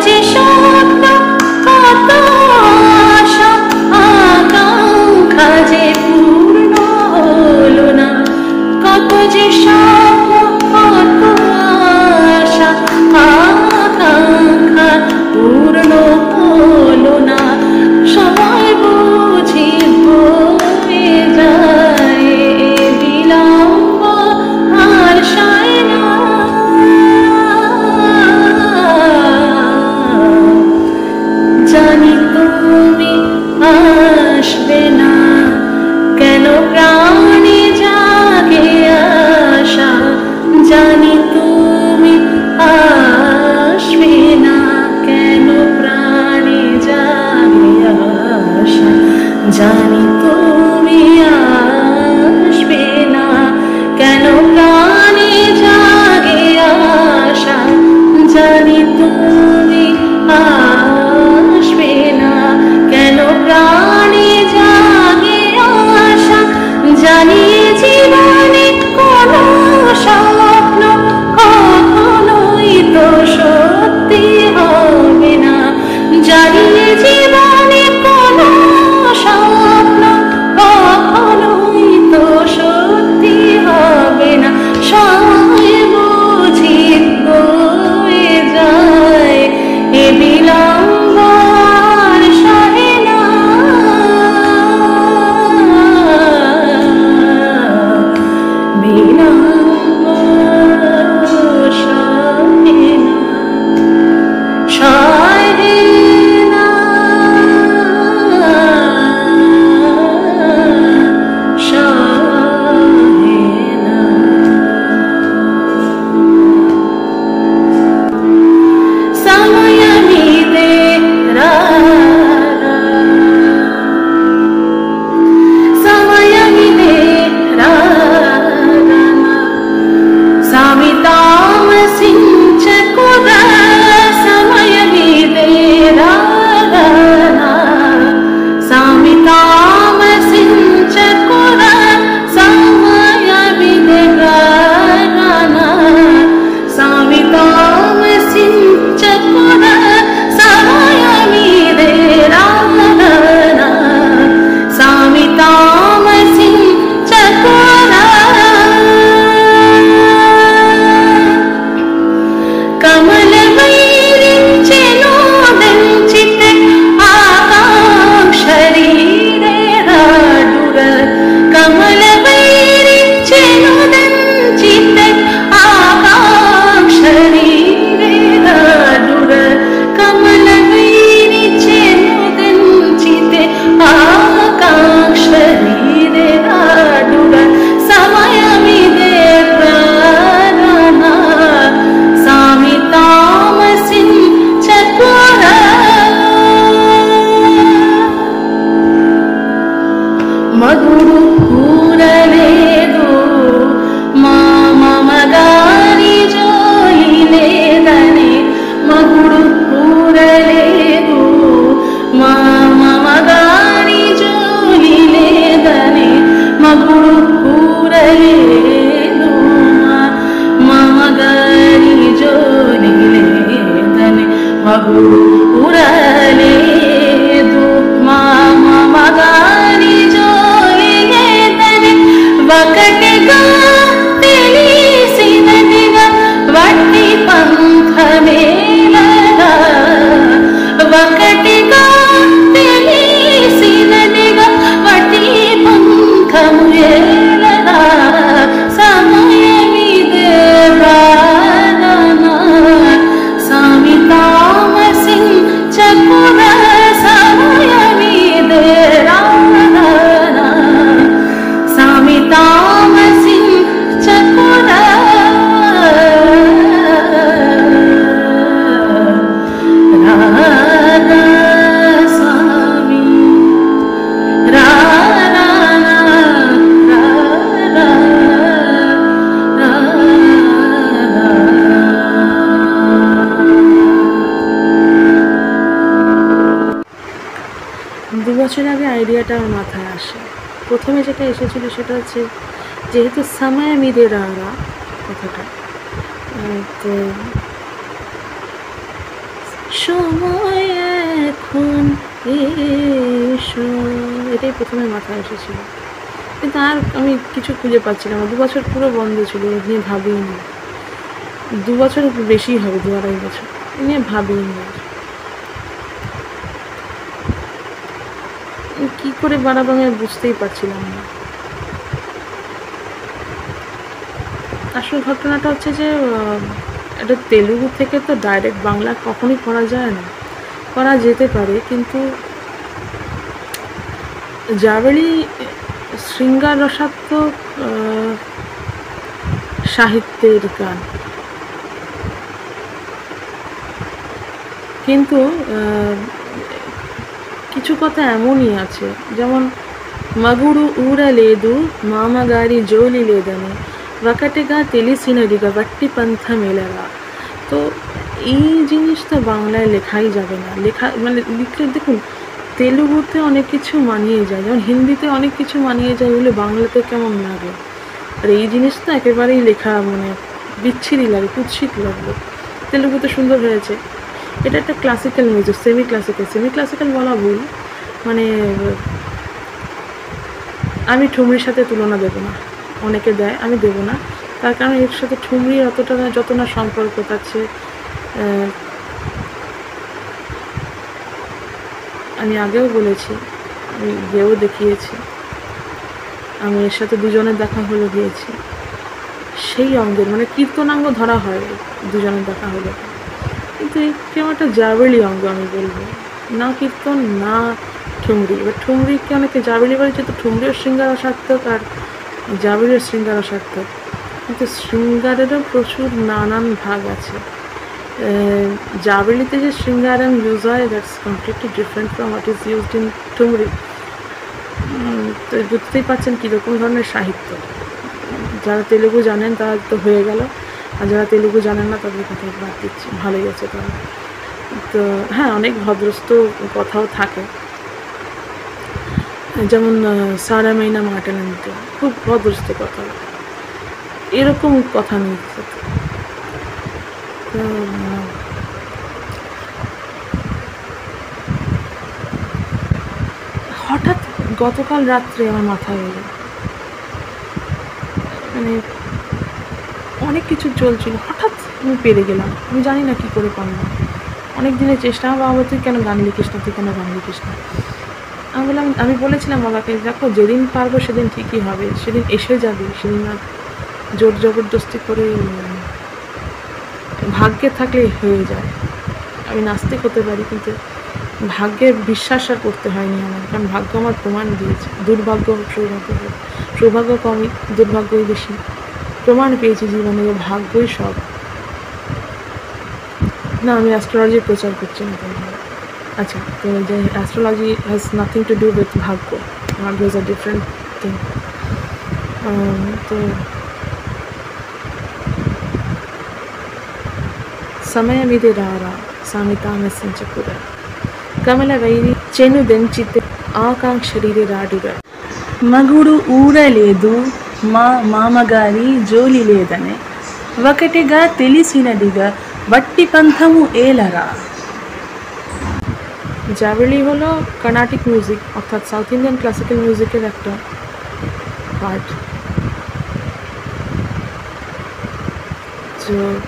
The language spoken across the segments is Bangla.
যে স্বপ্ন কত আশা আকাঙ্ক্ষা যে পূর্ণ হলো না, কত যে স্বপ্ন কত আশা আকাঙ্ক্ষা পূর্ণ হলো না, সময় বুঝি বয়ে যায় বিলম্ব আর সায় না। জানি তুমি আসবে না, কেন প্রাণে জাগে আশা, জানি তুমি আসবে না, কেন প্রাণে জাগে আশা, জানি তুমি আসবে না, কেন প্রাণে জাগে আশা, জানি তুমি আসবে না, কেন প্রাণে জাগে আশা, জানি জীবনে কোনো স্বপ্ন কখনোই তো সত্যি হবে না, জানি জীবনে কোনো স্বপ্ন কখনোই তো সত্যি হবে না, সময় বুঝি বয়ে যায় এ বিলম্ব আর সহে না, বিলম্ব সহে না, সহে না, সহে না। సమయమిదే రారా, సమయమిదే రారా, సామి తామసించకురా, సమయమిదే రారా, సామి తామసించకురా, సమయమిదే రారా, సామి తామసించకురా, సమయమిదే రారా, సామి తామసించకురా. కమల వైరించెను దంచితే ఆకాంక్షరీరే రాడుర, కమల వైరించెను దంచితే ఆకాంక్షరీరే రాడుర, కమల వైరించెను దంచితే ఆకాంక్షరీరే రాడుర, సమయమిదే ప్రాణనా, సామి తామసించకురా. మగుడు కూరలేదు మా మమగాని జోలి లేదని, మగుడు కూరలేదు మా మమగాని జోలి లేదని, మగుడు కూరలేదు మా మమగాని జోలి లేదని, మగుడు కూరలేదు మా మమగాని జోలి లేదని, ఒకటిగా తెలిసినదిగా వట్టి పంథమేలగా, ఒకటిగా తెలిసినదిగా వట్టి పంథమేలగా, సమయమిదే రానా, సామి తామసించకురా, సమయమిదే రానా, సామి తామసించకురా. రారా స్వామి, రారా, రారా, দু বছর আগে আইডিয়াটা আমার মাথায় আসে। প্রথমে যেটা এসেছিল সেটা হচ্ছে যেহেতু সময়মিদে কথাটা, তো সময় এখন এসো, এটাই প্রথমে মাথায় এসেছিল। কিন্তু আর আমি কিছু খুঁজে পাচ্ছিলাম না। 2 বছর পুরো বন্ধ ছিল, এ নিয়ে ভাবিনি। 2 বছর বেশি হবে, 2-2.5 বছর এ নিয়ে ভাবিনি আর। কী করে বাড়াবো আমি আর বুঝতেই পারছিলাম না। আসল ঘটনাটা হচ্ছে যে এটা তেলুগু থেকে তো ডাইরেক্ট বাংলা কখনই করা যায় না। করা যেতে পারে, কিন্তু জাভেলি শৃঙ্গার রসাত্মক সাহিত্যের গান, কিন্তু কিছু কথা এমনই আছে, যেমন మగుడు ఊరలేదు మామగారి జోలి లేదని ఒకటిగా తెలిసినదిగా వట్టి పంথ মেলারা। তো এই জিনিসটা বাংলায় লেখাই যাবে না। লেখা মানে লিখলে দেখুন, তেলুগুতে অনেক কিছু মানিয়ে যায়, যেমন হিন্দিতে অনেক কিছু মানিয়ে যায় বলে বাংলাতে কেমন লাগে। আর এই জিনিসটা একেবারেই লেখা মানে বিচ্ছিরি লাগে, কুৎসিত লাগলো। তেলুগুতে সুন্দর হয়েছে। এটা একটা ক্লাসিক্যাল মিউজিক, সেমি ক্লাসিক্যাল বলা ভুল, মানে আমি ঠুমরির সাথে তুলনা দেবো না। অনেকে দেয়, আমি দেবো না। তার কারণ এর সাথে ঠুমরির অতটা না, যত না সম্পর্ক তার চেয়ে আমি আগেও বলেছি, আমি গেয়েও দেখিয়েছি, আমি এর সাথে দুজনের দেখা হলো গিয়েছি। সেই অঙ্গের মানে কীর্তনাঙ্গ ধরা হয় দুজনের দেখা হলো, কিন্তু এই কেমন একটা জাবেলি অঙ্গ আমি বলবো, না কীর্তন না ঠুমরি। এবার ঠুমরিকে অনেকে জাবেলি বলে, যেহেতু ঠুমরিও শৃঙ্গার সার্থক আর জাবেলিও শৃঙ্গার সার্থক, কিন্তু শৃঙ্গারেরও প্রচুর নানান ভাগ আছে। জাবেলিতে যে শৃঙ্গারাম ইউজ হয়, that's completely different from what is used in thumri. তো বুঝতেই পারছেন কীরকম ধরনের সাহিত্য। যারা তেলুগু জানেন তারা তো হয়ে গেল, আর যারা তেলুগু জানেন না তাদের কথা বাদ দিচ্ছি, ভালোই আছে তারা। তো হ্যাঁ, অনেক ভদ্রস্থ কথাও থাকে, যেমন সারা মাইনা মাটালান্তে খুব ভদ্রস্থ কথা, এরকম কথা নেই। তো হঠাৎ গতকাল রাত্রে আমার মাথায় এলো, মানে অনেক কিছু চলছিল, হঠাৎ আমি পেরে গেলাম। আমি জানি না কী করে পারলাম। অনেক দিনের চেষ্টা। আমার বাবা, তুই কেন গান লিখিস না, তুই কেন গান লিখিস না? আমি বললাম, আমি বলেছিলাম বাবাকে, দেখো যেদিন পারবো সেদিন ঠিকই হবে, সেদিন এসে যাবে, সেদিন আর জোর জবরদস্তি করে ভাগ্যে থাকলে হয়ে যায়। আমি নাস্তিক হতে পারি, কিন্তু ভাগ্যের বিশ্বাস আর করতে হয়নি আমার, কারণ ভাগ্য আমার প্রমাণ দিয়েছে। দুর্ভাগ্য হোক সৌভাগ্য হোক, সৌভাগ্য কমই, দুর্ভাগ্যই বেশি। প্রমাণ পেয়েছি জীবনে যে ভাগ্যই সব। না, আমি অ্যাস্ট্রোলজির প্রচার করছি না তাহলে। আচ্ছা, তো যে astrology has nothing to do with ভাগ্য, ভাগ্য ইজ আ ডিফারেন্ট থিং। তো ಸಮಯವಿದೆ ರಾರ ಸಾಮಿತಾಮಸ್ಸಿಂಚಕುರ ಕಮಲವೈರಿ ಚೆನ್ನುದೆಂಚಿತೆ ಆಕಾಂಕ್ಷರಿರೆ ರಾಡಿಗ మగుడు ఊరలేదు మామగారి జోలి లేదనే ఒకటిగా తెలిసినదిగా వట్టి పంথము ఏలరా। জাভেলি হলো কর্ণাটিক মিউজিক, অর্থাৎ সাউথ ইন্ডিয়ান ক্লাসিক্যাল মিউজিকের একটা পার্ট।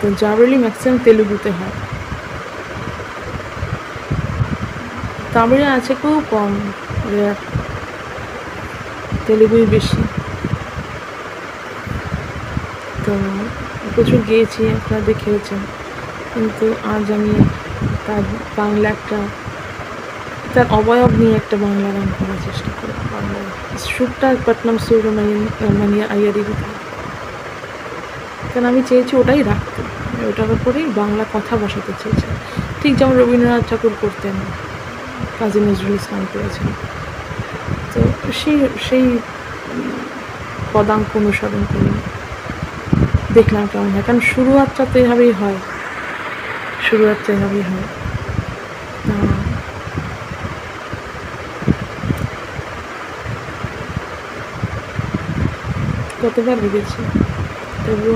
তো জাভেলি ম্যাক্সিমাম তেলুগুতে হয়, তামিলে আছে খুব কম, তেলুগুই বেশি। তো প্রচুর গেয়েছি, আপনারা দেখেওছেন, কিন্তু আজ আমি তার বাংলা একটা, তার অবয়ব নিয়ে একটা বাংলা গান করার চেষ্টা করি। বাংলা সুরটা পটনাম সুব্রমণিয়া আইয়ারের, কারণ আমি চেয়েছি ওটাই রাখতে, ওটার উপরেই বাংলা কথা বসাতে চেয়েছি, ঠিক যেমন রবীন্দ্রনাথ ঠাকুর করতেন, কাজী নজরুল ইসলাম করেছেন। তো সেই পদাঙ্ক অনুসরণ করি, দেখলাম কেমন হয়, কারণ শুরুয়াতটা তো এভাবেই হয়, কতবার ভেবেছি, তবুও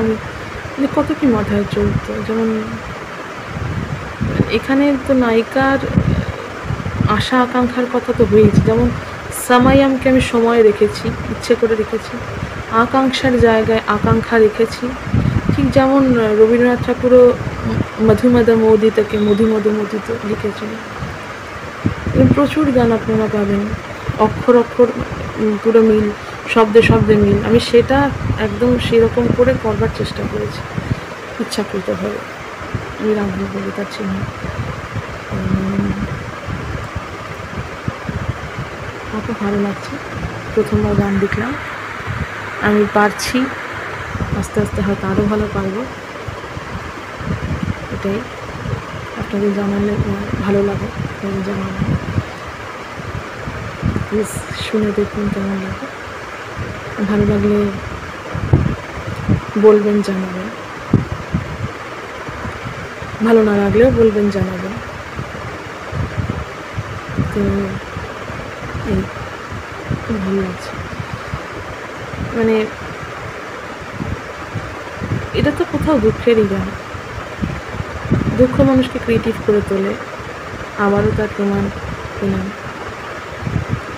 আমি কত কি মাথায় চলতো, যেমন এখানে তো নায়িকার আশা আকাঙ্ক্ষার কথা তো হয়েছে, যেমন সামাইয়ামকে আমি সময় রেখেছি, ইচ্ছে করে রেখেছি, আকাঙ্ক্ষার জায়গায় আকাঙ্ক্ষা রেখেছি। ঠিক যেমন রবীন্দ্রনাথ ঠাকুরও মধুমদ মোদিতকে মধুমদ মোদিত লিখেছিলেন। প্রচুর গান আপনারা পাবেন, অক্ষর অক্ষর পুরো মিল, শব্দে শব্দে মিল। আমি সেটা একদম সেরকম করে করবার চেষ্টা করেছি ইচ্ছাকৃতভাবে। আমি রাখবো কবিতার চিহ্ন। আমার খুব ভালো লাগছে, প্রথমবার গান দেখলাম, আমি পারছি, আস্তে আস্তে হয়তো আরও ভালো পারবো। এটাই আপনাদের জানালে ভালো লাগে, জানালে প্লিজ শুনে দেখুন কেমন লাগে। ভালো লাগলে বলবেন, জানাবেন, ভালো না লাগলেও বলবেন, জানাবেন। তো এই খুব ভালো লাগছে, মানে এটা তো কোথাও দুঃখেরই গান। দুঃখ মানুষকে ক্রিয়েটিভ করে তোলে, আবারও তার প্রমাণ পেলাম।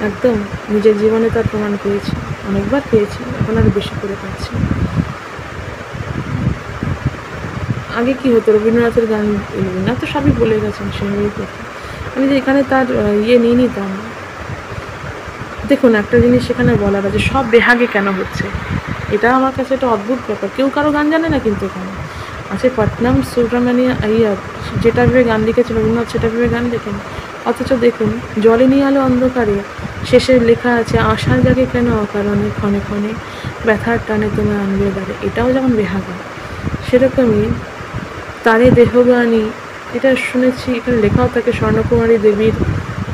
একদম নিজের জীবনে তার প্রমাণ পেয়েছি, অনেকবার পেয়েছি, এখন আরও বেশি করে পাচ্ছি। আগে কি হতো, রবীন্দ্রনাথের গান, রবীন্দ্রনাথ তো সবই বলে গেছেন, সেভাবেই করতাম। আমি যে এখানে তার নিয়ে নিতাম। দেখুন একটা জিনিস সেখানে বলার আছে, সব বেহাগে কেন হচ্ছে, এটা আমার কাছে একটা অদ্ভুত ব্যাপার। কেউ কারো গান জানে না, কিন্তু এখানে আছে পট্টনম সুব্রমণিয়া আইয়ার, যেটা ভেবে গান লিখেছেন রবীন্দ্রনাথ, সেটা ভেবে গান লেখেন। অথচ দেখুন জলে নিয়ে আলো অন্ধকারে শেষে লেখা আছে, আশার জাগে কেন অকারণে ক্ষণে ক্ষণে ব্যথার টানে তোমায় আনবে দাঁড়ে। এটাও যেমন বেহাগা, সেরকমই তারে দেহগানী, এটা শুনেছি এখানে লেখাও থাকে স্বর্ণকুমারী দেবীর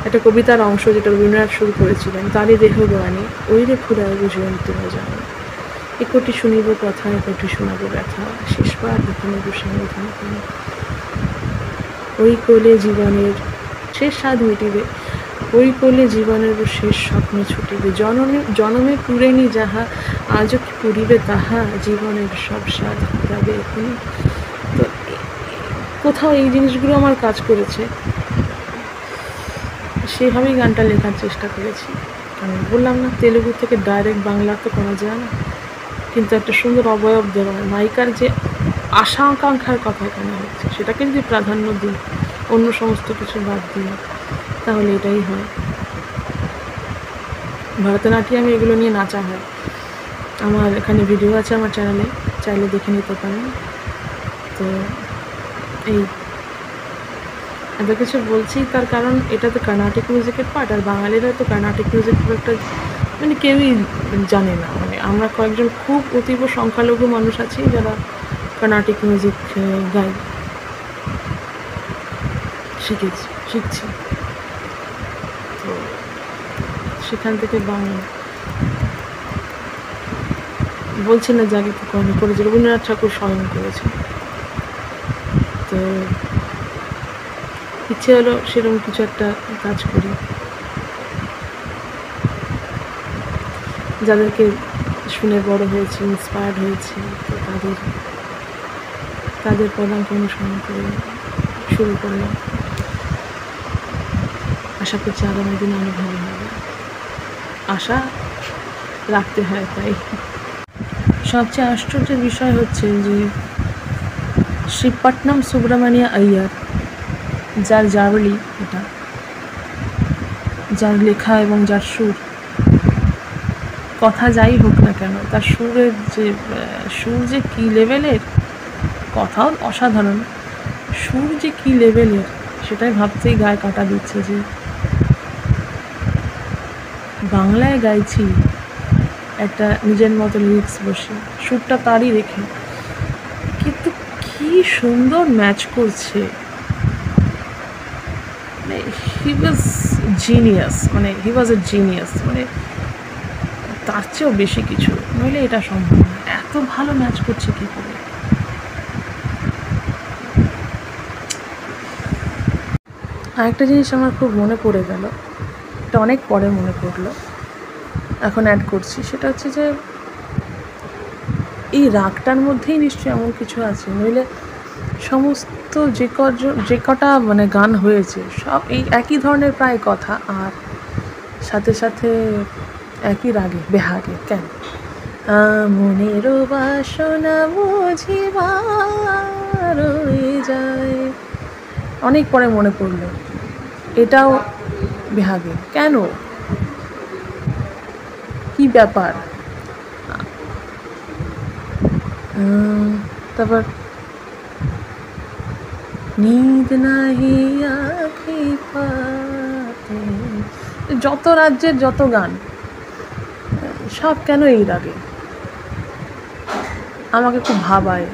একটা কবিতার অংশ, যেটা রবীন্দ্রনাথ শুরু করেছিলেন। তারে দেহগানী ওই রে ফুরায় বুঝবেন তোমার জানো, একটি শুনিব কথা একটি শোনাবো ব্যথা, শেষবার দেখানো দুঃসংবিধান কেন, ওই কোলে জীবনের শেষ স্বাদ মিটিবে, ওই কোলে জীবনের শেষ স্বপ্ন ছুটিবে, জনমে পুরেনি যাহা আজও কি পুরিবে তাহা, জীবনের সব স্বাদ যাবে এখনই। তো কোথাও এই জিনিসগুলো আমার কাজ করেছে, সেভাবেই গানটা লেখার চেষ্টা করেছি। আমি বললাম না, তেলুগু থেকে ডাইরেক্ট বাংলা তো করা যায় না, কিন্তু একটা সুন্দর অবয়ব দেওয়া, নায়িকার যে আশা আকাঙ্ক্ষার কথা এখানে হচ্ছে, সেটাকে যদি প্রাধান্য দিই অন্য সমস্ত কিছু বাদ দিই, তাহলে এটাই হয়। ভরতনাট্যম এগুলো নিয়ে নাচা হয়, আমার এখানে ভিডিও আছে আমার চ্যানেলে, চাইলে দেখে নিতে পারেন। তো এই এত কিছু বলছি তার কারণ এটা তো কর্ণাটিক মিউজিকের পার্ট, আর বাঙালিরা তো কর্ণাটিক মিউজিক খুব একটা মানে কেউই জানে না। মানে আমরা কয়েকজন খুব অতীব সংখ্যালঘু মানুষ আছি যারা কর্ণাটিক মিউজিক গাই, শিখছি। তো সেখান থেকে বাংলা বলছি না, জাগে করেছে রবীন্দ্রনাথ ঠাকুর স্বয়ং করেছে। তো ইচ্ছে হলো সেরকম কিছু একটা কাজ করি, যাদেরকে শুনে বড় হয়েছি, ইন্সপায়ার্ড হয়েছি, তো তাদের পদাঙ্ক অনুসরণ করে শুরু করলাম। আশা করছি আগামী দিনে অনেক ভালো হবে, আশা রাখতে হয়। তাই সবচেয়ে আশ্চর্যের বিষয় হচ্ছে যে শ্রী পট্টনম সুব্রমণিয়া আইয়ার, যার জাবলি এটা, যার লেখা এবং যার সুর, কথা যাই হোক না কেন, তার সুর যে কী লেভেলের, কথাও অসাধারণ, সুর যে কী লেভেলের সেটাই ভাবতেই গায়ে কাটা দিচ্ছে যে বাংলায় গাইছি একটা নিজের মতো লিরিক্স বসে, সুরটা তারই রেখে, কিন্তু কি সুন্দর ম্যাচ করছে। মানে হি ওয়াজ এ জিনিয়াস, মানে তার চেয়েও বেশি কিছু, নইলে এটা সম্ভব না, এত ভালো ম্যাচ করছে কী করে। আরেকটা জিনিস আমার খুব মনে পড়ে গেল, এটা অনেক পরে মনে পড়লো, এখন অ্যাড করছি, সেটা হচ্ছে যে এই রাগটার মধ্যেই নিশ্চয়ই এমন কিছু আছে, নইলে সমস্ত যে কটা মানে গান হয়েছে সব এই একই ধরনের প্রায় কথা, আর সাথে সাথে একই রাগে বেহাগে। কেন মনেরও বাসনা বুঝিবার রয়ে যায়, অনেক পরে মনে পড়লো এটাও বেহাগে। কেন, কি ব্যাপার? তারপর নিদ নাহি আঁখি পাতে, যত রাজ্যের যত গান সব কেন এই রাগে, আমাকে খুব ভাবায়।